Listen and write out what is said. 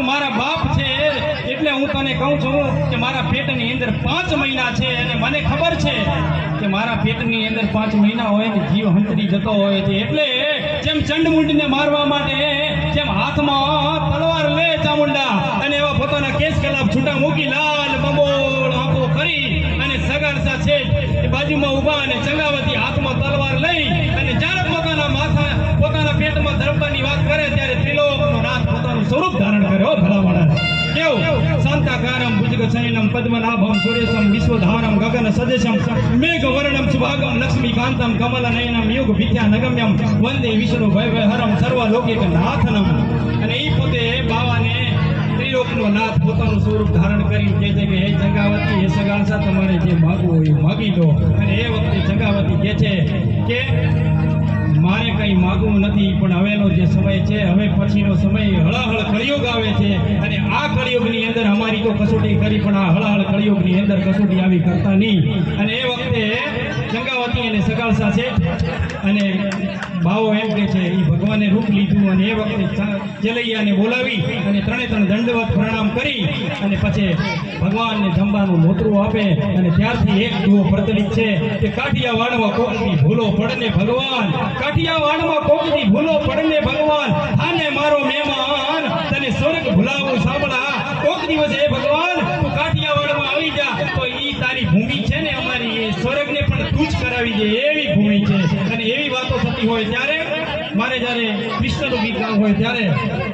તું મારા બાપ છે એટલે હું તને કહું છું કે મારા પેટની અંદર 5 મહિના છે અને મને ખબર છે કે મારા પેટની અંદર 5 મહિના હોય ને જીવ હંતરી જતો હોય છે એટલે જેમ ચંડમુંડને મારવા માટે જેમ હાથમાં તલવાર લે ચામુંડા અને એવા પોતાના કેસ કલાપ છૂટા મૂકી લાલ બબોળ આંખો કરી અને સગાડસા છે એ બાજુમાં ઊભા અને ચંગાવતી હાથમાં તલવાર લઈ અને જ્યારે પોતાના પેટમાં ધરપવાની વાત કરે ત્યારે ત્રિલોકનો નાથ પોતાનું સ્વરૂપ ધારણ કર્યો ભલામણા કેવું શાંતાકારમ ભુજગશયનમ પદ્મનાભમ સુરેશમ વિશ્વધારમ ગગન સદેશમ મેઘવર્ણમ સુભાગમ લક્ષ્મીકાંતમ કમલનયનમ યુગ વિદ્યા નગમ્યમ વંદે વિષ્ણુ ભયહરમ સર્વલોકિક નાથનમ અને એ પોતે બાવાને ત્રિલોકનો નાથ પોતાનું સ્વરૂપ ધારણ કરી કહે છે કે હે જંગાવતી હે સગાળસા તમારે જે માગવું હોય માગી દો અને એ વખતે જંગાવતી કહે છે કે મારે કંઈ માગવું નથી પણ હવેનો જે સમય છે હવે પછીનો સમય હળહળ કળિયુગ આવે છે અને આ કળિયુગની અંદર અમારી તો કસોટી કરી પણ આ હળહળ કળિયુગની અંદર કસોટી આવી કરતા નહીં અને એ વખતે ગંગાવતી અને સગાળસા છે અને બાવો એમ કે છે એ ભગવાને રૂપ લીધું અને એ વખતે ચેલૈયાને બોલાવી અને 3 દંડવત પ્રણામ કરી અને પછી ભગવાનને જમવાનું નોતરું આપે અને ત્યારથી એક દુઓ પ્રચલિત છે કે કાઠિયાવાડમાં કોકની ભૂલો પડને ભગવાન કાઠિયાવાડમાં કોકની ભૂલો પડને ભગવાન આને મારો મહેમાન તને સ્વર્ગ ભૂલાવું સાંભળા કોક દિવસ હે ભગવાન તું કાઠિયાવાડમાં આવી જા તો ઈ તારી ભૂમિ છે ને અમારી એ સ્વર્ગને પણ તું જ કરાવી દે એવી ભૂમિ છે અને એવી વાતો થતી હોય ત્યારે મારે જ્યારે કૃષ્ણનું ગીત ગાવું હોય ત્યારે